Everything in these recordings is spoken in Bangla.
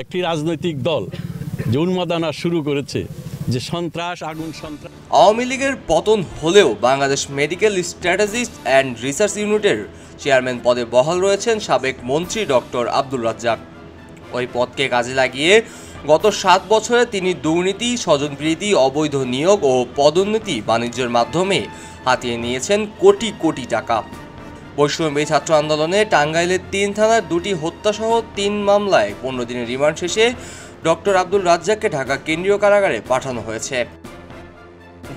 একটি রাজনৈতিক দল যে উন্মাদনা শুরু করেছে, যে সন্ত্রাস, আগুন সন্ত্রাস। আওয়ামী লীগের পতন হলেও Bangladesh medical strategist and research ইউনিটের চেয়ারম্যান পদে বহাল রয়েছেন সাবেক মন্ত্রী ডক্টর আব্দুর রাজ্জাক। ওই পদকে কাজে লাগিয়ে গত ৭ বছরে তিনি দুর্নীতি, স্বজনপ্রীতি, অবৈধ নিয়োগ ও পদোন্নতি বাণিজ্যের মাধ্যমে হাতিয়ে নিয়েছেন কোটি কোটি টাকা। বৈষম্যবিরোধী ছাত্র আন্দোলনে টাঙ্গাইলের ৩ থানার ২টি হত্যাসহ ৩ মামলায় ১৫ দিনের রিমান্ড শেষে ডক্টর আব্দুর রাজ্জাককে ঢাকা কেন্দ্রীয় কারাগারে পাঠানো হয়েছে।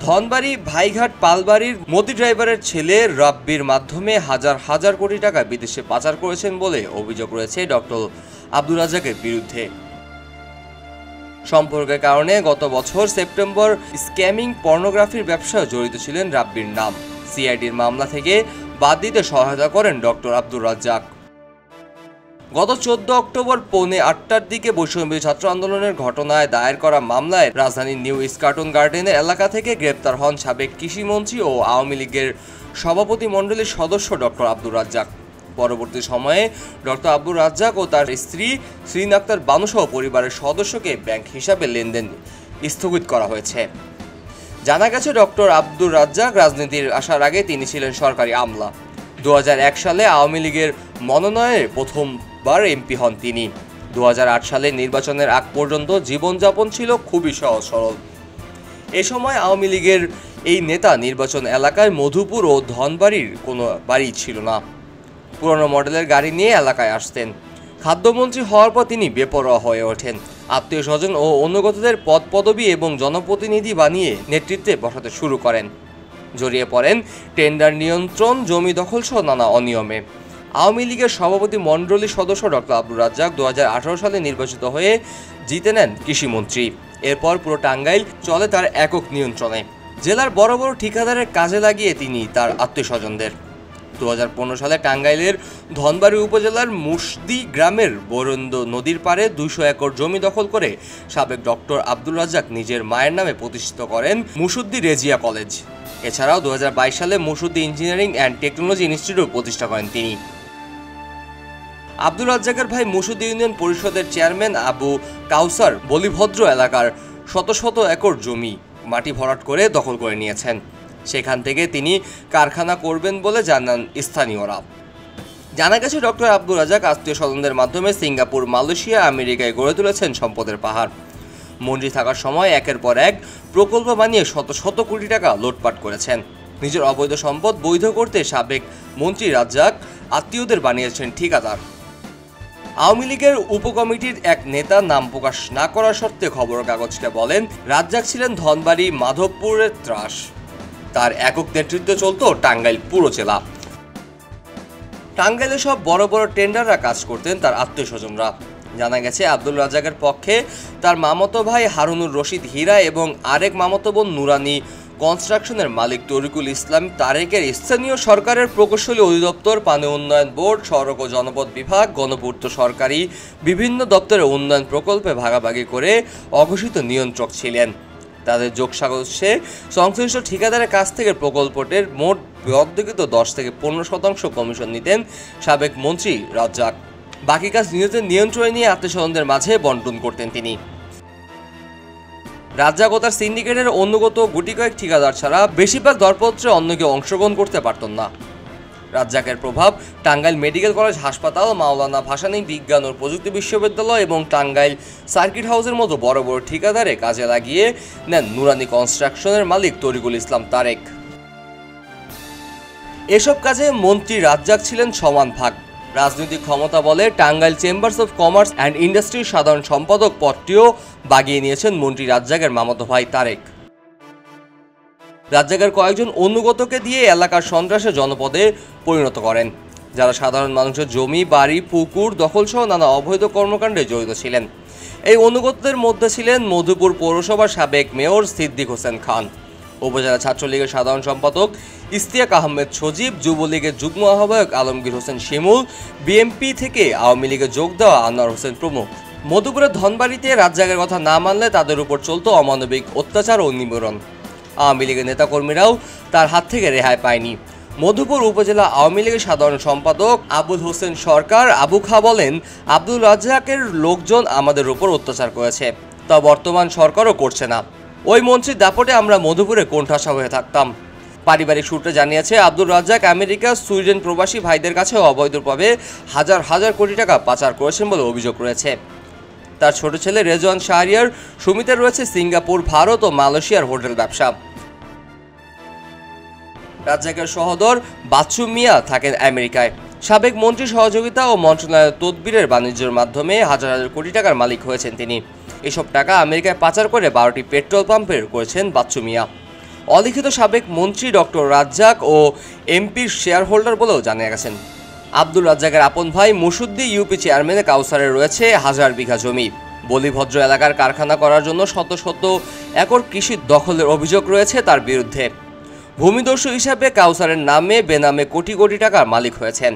ধনবাড়ি ভাইঘাট পালবাড়ির মতি ড্রাইভারের ছেলে রাব্বির মাধ্যমে হাজার হাজার কোটি টাকা বিদেশে পাচার করেছেন বলে অভিযোগ রয়েছে ডক্টর আব্দুর রাজ্জাকের বিরুদ্ধে। সম্পর্কের কারণে গত বছর সেপ্টেম্বর স্ক্যামিং পর্নোগ্রাফির ব্যবসায় জড়িত ছিলেন রাব্বির নাম। সিআইডির মামলা থেকে বাদ দিতে সহায়তা করেন ডক্টর আব্দুর রাজ্জাক। গত ১৪ অক্টোবর পৌনে ৮টার দিকে বৈষম্যবিরোধী ছাত্র আন্দোলনের ঘটনায় দায়ের করা মামলায় রাজধানীর নিউ ইস্কাটন গার্ডেনের এলাকা থেকে গ্রেপ্তার হন সাবেক কৃষিমন্ত্রী ও আওয়ামী লীগের সভাপতি মণ্ডলীর সদস্য ডক্টর আব্দুর রাজ্জাক। পরবর্তী সময়ে ডক্টর আব্দুর রাজ্জাক ও তার স্ত্রী শ্রীন আক্তার বানুসহ পরিবারের সদস্যকে ব্যাংক হিসাবে লেনদেন স্থগিত করা হয়েছে। জানা গেছে, ডক্টর আব্দুর রাজ্জাক রাজনীতির আসার আগে তিনি ছিলেন সরকারি আমলা। ২০০১ সালে আওয়ামী লীগের মনোনয়নে প্রথমবার এমপি হন তিনি। ২০০৮ সালে নির্বাচনের আগ পর্যন্ত জীবনযাপন ছিল খুবই সহজ সরল। এ সময় আওয়ামী লীগের এই নেতা নির্বাচন এলাকায় মধুপুর ও ধনবাড়ির কোনো বাড়ি ছিল না। পুরনো মডেলের গাড়ি নিয়ে এলাকায় আসতেন। খাদ্যমন্ত্রী হওয়ার পর তিনি বেপরোয়া হয়ে ওঠেন। আত্মীয় স্বজন ও অনুগতদের পদ পদবি এবং জনপ্রতিনিধি বানিয়ে নেতৃত্বে বসাতে শুরু করেন। জড়িয়ে পড়েন টেন্ডার নিয়ন্ত্রণ, জমি দখল সহ নানা অনিয়মে। আওয়ামী লীগের সভাপতি মণ্ডলীর সদস্য ডক্টর আব্দুর রাজ্জাক ২০১৮ সালে নির্বাচিত হয়ে জিতে নেন কৃষিমন্ত্রী। এরপর পুরো টাঙ্গাইল চলে তার একক নিয়ন্ত্রণে। জেলার বড় বড় ঠিকাদারের কাজে লাগিয়ে তিনি তার আত্মীয় স্বজনদের ২০১৫ সালে টাঙ্গাইলের ধনবাড়ি উপজেলার মুসদি গ্রামের বরেন্দ্র নদীর পাড়ে ২০০ একর জমি দখল করে সাবেক ডক্টর আব্দুর রাজ্জাক নিজের মায়ের নামে প্রতিষ্ঠিত করেন মুসুদ্দি রেজিয়া কলেজ। এছাড়াও ২০২২ সালে Musuddi engineering and technology institute প্রতিষ্ঠা করেন তিনি। আব্দুর রাজ্জাকের ভাই মুসুদ্দি ইউনিয়ন পরিষদের চেয়ারম্যান আবু কাউসার বলিভদ্র এলাকার শত শত একর জমি মাটি ভরাট করে দখল করে নিয়েছেন। সেখান থেকে তিনি কারখানা করবেন বলে জানান স্থানীয়রা। জানা গেছে, ডক্টর আব্দুর রাজ্জাক আত্মীয় স্বজনদের মাধ্যমে সিঙ্গাপুর, মালয়েশিয়া, আমেরিকায় গড়ে তুলেছেন সম্পদের পাহাড়। মন্ত্রী থাকার সময় একের পর এক প্রকল্প বানিয়ে শত শত কোটি টাকা লুটপাট করেছেন। নিজের অবৈধ সম্পদ বৈধ করতে সাবেক মন্ত্রী রাজ্জাক আত্মীয়দের বানিয়েছেন ঠিকাদার। আওয়ামী লীগের উপকমিটির এক নেতা নাম প্রকাশ না করার শর্তে খবরের কাগজকে বলেন, রাজ্জাক ছিলেন ধনবাড়ি মাধবপুরের ত্রাস। তার একক নেতৃত্বে চলত টাঙ্গাইল পুরো জেলা। টাঙ্গাইলে সব বড় বড় টেন্ডাররা কাজ করতেন তার আত্মীয় স্বজনরা। জানা গেছে, আব্দুর রাজ্জাকের পক্ষে তার মামাতো ভাই হারুনুর রশিদ হীরা এবং আরেক মামাতো বোন নুরানি কনস্ট্রাকশনের মালিক তরিকুল ইসলাম তারেকের স্থানীয় সরকারের প্রকৌশলী অধিদপ্তর, পানি উন্নয়ন বোর্ড, সড়ক ও জনপথ বিভাগ, গণপূর্ত সরকারি বিভিন্ন দপ্তরের উন্নয়ন প্রকল্পে ভাগাভাগি করে অঘোষিত নিয়ন্ত্রক ছিলেন। তাদের যোগসাজশে সংশ্লিষ্ট ঠিকাদারের কাছ থেকে প্রকল্পটির মোট ব্যয়কৃত ১০ থেকে ১৫% কমিশন নিতেন সাবেক মন্ত্রী রাজ্জাক। বাকি কাজ নিজেদের নিয়ন্ত্রণে নিয়ে আত্মীয়স্বজনদের মাঝে বন্টন করতেন তিনি। রাজ্জাক ও তার সিন্ডিকেটের অনুগত গুটি কয়েক ঠিকাদার ছাড়া বেশিরভাগ দরপত্রে অন্য কেউ অংশগ্রহণ করতে পারতেন না। রাজ্জাকের প্রভাব টাঙ্গাইল মেডিকেল কলেজ হাসপাতাল, মাওলানা ভাসানী বিজ্ঞান ও প্রযুক্তি বিশ্ববিদ্যালয় এবং টাঙ্গাইল সার্কিট হাউসের মতো বড় বড় ঠিকাদারে কাজে লাগিয়ে নেন নুরানি কনস্ট্রাকশনের মালিক তরিকুল ইসলাম তারেক। এসব কাজে মন্ত্রী রাজ্জাক ছিলেন সমান ভাগ। রাজনৈতিক ক্ষমতা বলে Tangail chambers of commerce and ইন্ডাস্ট্রির সাধারণ সম্পাদক পদটিও বাগিয়ে নিয়েছেন মন্ত্রী রাজ্জাকের মামাতো ভাই তারেক। রাজ্জাকের কয়েকজন অনুগতকে দিয়ে এলাকার সন্ত্রাসে জনপদে পরিণত করেন, যারা সাধারণ মানুষের জমি, বাড়ি, পুকুর দখল সহ নানা অবৈধ কর্মকাণ্ডে জড়িত ছিলেন। এই অনুগতদের মধ্যে ছিলেন মধুপুর পৌরসভার সাবেক মেয়র সিদ্দিক হোসেন খান, উপজেলা ছাত্রলীগের সাধারণ সম্পাদক ইশতিয়াক আহমেদ সজীব, যুবলীগের যুগ্ম আহ্বায়ক আলমগীর হোসেন শিমুল, বিএমপি থেকে আওয়ামী লীগে যোগ দেওয়া আনোয়ার হোসেন প্রমুখ। মধুপুরের ধনবাড়িতে রাজ্জাকের কথা না মানলে তাদের উপর চলত অমানবিক অত্যাচার ও নিপীড়ন। আওয়ামী লীগের নেতাকর্মীরাও তার হাত থেকে রেহাই পায়নি। মধুপুর উপজেলা আওয়ামী লীগের সাধারণ সম্পাদক আবুল হোসেন সরকার আবু খা বলেন, আব্দুর রাজ্জাকের লোকজন আমাদের উপর অত্যাচার করেছে, তা বর্তমান সরকারও করছে না। ওই মন্ত্রীর দাপটে আমরা মধুপুরে কোণঠাসা হয়ে থাকতাম। পারিবারিক সূত্রে জানিয়েছে, আব্দুর রাজ্জাক আমেরিকা, সুইডেন প্রবাসী ভাইদের কাছে অবৈধভাবে হাজার হাজার কোটি টাকা পাচার করেছেন বলে অভিযোগ রয়েছে। তার ছোট ছেলে রেজওয়ান শাহরিয়ার সুমিতের রয়েছে সিঙ্গাপুর, ভারত ও মালয়েশিয়ার হোটেল ব্যবসা। রাজ্জাকের সহোদর বাচ্চু মিয়া থাকেন আমেরিকায়। সাবেক মন্ত্রী সহযোগিতা ও মন্ত্রণালয়ের তদবিরের বাণিজ্যের মাধ্যমে হাজার হাজার কোটি টাকার মালিক হয়েছেন তিনি। এসব টাকা আমেরিকায় পাচার করে 12টি পেট্রোল পাম্পের করেছেন বাচ্চু মিয়া। অলিখিত সাবেক মন্ত্রী ডক্টর রাজ্জাক ও এমপির শেয়ার হোল্ডার বলেও জানা গেছেন। আব্দুর রাজ্জাকের আপন ভাই মুসুদ্দি ইউপি চেয়ারম্যানের কাউসারে রয়েছে হাজার বিঘা জমি। বলিভদ্র এলাকার কারখানা করার জন্য শত শত একর কৃষি দখলের অভিযোগ রয়েছে তার বিরুদ্ধে। ভূমিদস্যু হিসাবে কাউসারের নামে বেনামে কোটি কোটি টাকার মালিক হয়েছেন।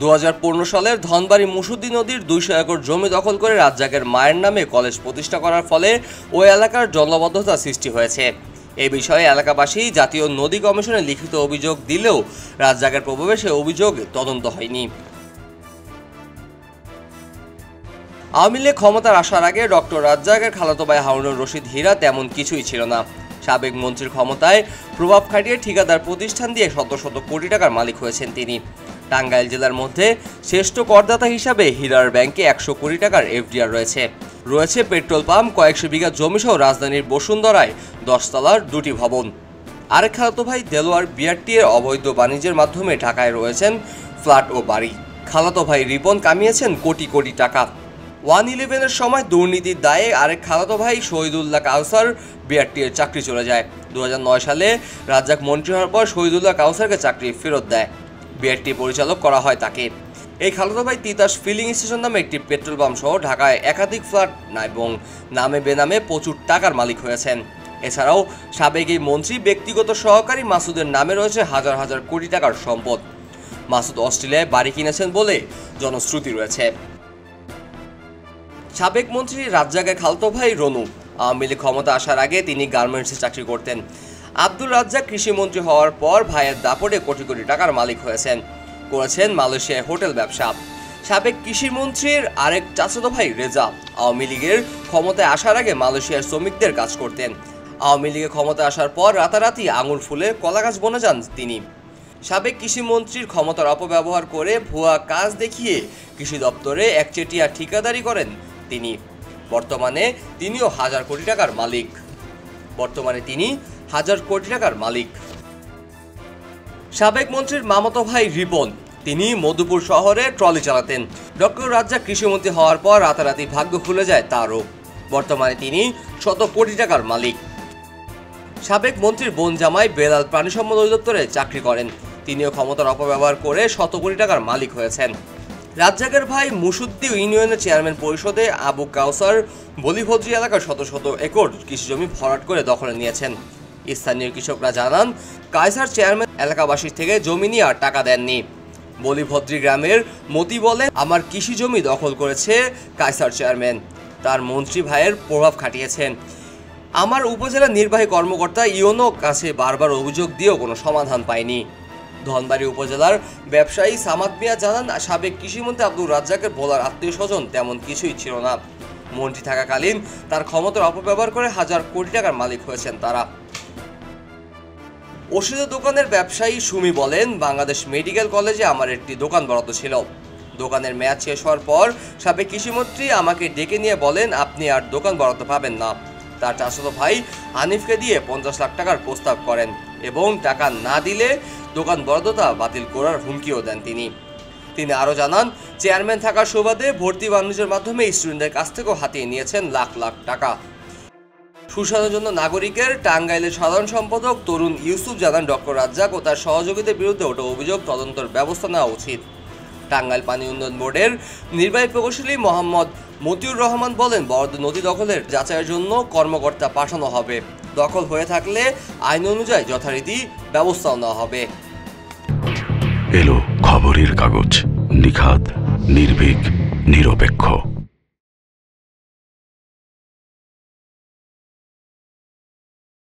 2015 সালের ধনবাড়ি মুসুদ্দি নদীর 200 একর জমি দখল করে রাজ্জাকের মায়ের নামে কলেজ প্রতিষ্ঠা করার ফলে ওই এলাকার জলাবদ্ধতা সৃষ্টি হয়েছে। এই বিষয়ে এলাকাবাসী জাতীয় নদী কমিশনে লিখিত অভিযোগ দিলেও রাজ্জাকের প্রভাবে সে অভিযোগ তদন্ত হয়নি। আওয়ামী লীগ ক্ষমতার আসার আগে ডক্টর রাজ্জাকের খালাতো ভাই হারুনুর রশিদ হীরা তেমন কিছুই ছিল না। সাবেক মন্ত্রীর ক্ষমতায় প্রভাব খাটিয়ে ঠিকাদার প্রতিষ্ঠান দিয়ে শত শত কোটি টাকার মালিক হয়েছেন তিনি। টাঙ্গাইল জেলার মধ্যে শ্রেষ্ঠ করদাতা হিসাবে হীরার ব্যাংকে 100 কোটি টাকার এফডিআর রয়েছে পেট্রোল পাম্প, কয়েকশো বিঘা জমিসহ রাজধানীর বসুন্ধরায় 10 তলার 2টি ভবন। আরেক খালাতো ভাই দেলোয়ার বিআরটি এর অবৈধ বাণিজ্যের মাধ্যমে ঢাকায় রয়েছেন ফ্ল্যাট ও বাড়ি। খালাতো ভাই রিপন কামিয়েছেন কোটি কোটি টাকা। 111-এর সময় দুর্নীতির দায়ে আরেক খালাতো ভাই শহীদুল্লাহ কাউসার বিআরটি এর চাকরি চলে যায়। 2009 সালে রাজ্জাক মন্ত্রী হওয়ার পর শহীদুল্লাহ কাউসারকে চাকরি ফেরত দেয়। বিআরটি পরিচালক করা হয় তাকে। এই খালাতো ভাই তিতাস ফিলিং স্টেশন নামে একটি পেট্রোল পাম্প সহ ঢাকায় একাধিক ফ্ল্যাট এবং নামে বেনামে প্রচুর টাকার মালিক হয়েছেন। এছাড়াও সাবেক এই মন্ত্রী ব্যক্তিগত সহকারী মাসুদের নামে রয়েছে হাজার হাজার কোটি টাকার সম্পদ। মাসুদ অস্ট্রেলিয়ায় বাড়ি কিনেছেন বলে জনশ্রুতি রয়েছে। সাবেক মন্ত্রী রাজ্জাকের খালাতো ভাই রনু আওয়ামী লীগ ক্ষমতা আসার আগে তিনি গার্মেন্টসে চাকরি করতেন। আব্দুর রাজ্জাক কৃষিমন্ত্রী হওয়ার পর ভাইয়ের দাপটে কোটি কোটি টাকার মালিক করেছেন মালয়েশিয়ায় হোটেল ব্যবসা। সাবেক কৃষিমন্ত্রীর আরেক চাচাতো ভাই রেজা আওয়ামী লীগের ক্ষমতায় আসার আগে মালয়েশিয়ার শ্রমিকদের কাজ করতেন। আওয়ামী লীগের ক্ষমতায় আসার পর রাতারাতি আঙুর ফুলে কলাগাছ বনে যান তিনি। সাবেক কৃষিমন্ত্রীর ক্ষমতার অপব্যবহার করে ভুয়া কাজ দেখিয়ে কৃষি দপ্তরে একচেটিয়া ঠিকাদারি করেন তিনি। বর্তমানে তিনিও হাজার কোটি টাকার মালিক। সাবেক মন্ত্রীর মামাতো ভাই রিপন তিনি মধুপুর শহরে ট্রলি চালাতেন। ডক্টর রাজ্জাক কৃষিমন্ত্রী হওয়ার পর রাতারাতি ভাগ্য খুলে যায় তারও। বর্তমানে তিনি শত কোটি টাকার মালিক। সাবেক মন্ত্রীর বোন জামাই বেলাল প্রাণী সম্পদ অধিদপ্তরে চাকরি করেন। তিনিও ক্ষমতার অপব্যবহার করে শত কোটি টাকার মালিক হয়েছেন। রাজ্জাকের ভাই মুসুদ্দি ইউনিয়নের চেয়ারম্যান পরিষদে আবু কাউসার বলিভদ্রি এলাকার শত শত একর কৃষিজমি ভরাট করে দখলে নিয়েছেন। স্থানীয় কৃষকরা জানান, কায়সার চেয়ারম্যান এলাকাবাসীর থেকে জমি নিয়ে আর টাকা দেননি। বলিভদ্রি গ্রামের মতি বলেন, আমার কৃষি জমি দখল করেছে কায়সার চেয়ারম্যান, তার মন্ত্রী ভাইয়ের প্রভাব খাটিয়েছেন। আমার উপজেলা নির্বাহী কর্মকর্তা ইউনো কাছে বারবার অভিযোগ দিয়েও কোনো সমাধান পায়নি। ধনবাড়ি উপজেলার ব্যবসায়ী সামাদ মিয়া জানান, সাবেক কৃষিমন্ত্রী আব্দুর রাজ্জাকের ভোলার আত্মীয় স্বজন তেমন কিছুই ছিল না। মন্ত্রী থাকাকালীন তার ক্ষমতার অপব্যবহার করে হাজার কোটি টাকার মালিক হয়েছেন তারা। ওষুধের দোকানের ব্যবসায়ী সুমি বলেন, বাংলাদেশ মেডিকেল কলেজে আমার একটি দোকান বরাদ্দ ছিল। দোকানের মেয়াদ শেষ হওয়ার পর সাবেক কৃষিমন্ত্রী আমাকে ডেকে নিয়ে বলেন, আপনি আর দোকান বরাদ্দ পাবেন না। তার চাচাতো ভাই হানিফকে দিয়ে 50 লাখ টাকার প্রস্তাব করেন এবং টাকা না দিলে দোকান বরাদ্দতা বাতিল করার হুমকিও দেন তিনি আরও জানান, চেয়ারম্যান থাকার সুবাদে ভর্তি বাণিজ্যের মাধ্যমে স্টুডেন্টদের কাছ থেকেও হাতিয়ে নিয়েছেন লাখ লাখ টাকা। সুশাসনের জন্য নাগরিকের টাঙ্গাইলের সাধারণ সম্পাদক তরুণ ইউসুফ জানান, ডক্টর রাজ্জাক ও তার সহযোগীদের বিরুদ্ধে ওঠা অভিযোগ তদন্তের ব্যবস্থা নেওয়া উচিত। টাঙ্গাইল পানি উন্নয়ন বোর্ডের নির্বাহী প্রকৌশলী মোহাম্মদ মতিউর রহমান বলেন, বরাদ্দ নদী দখলের যাচাইয়ের জন্য কর্মকর্তা পাঠানো হবে। দখল হয়ে থাকলে আইন অনুযায়ী যথারীতি ব্যবস্থাও নেওয়া হবে। এলো খবরের কাগজ, নিখাত, নির্ভীক, নিরপেক্ষ।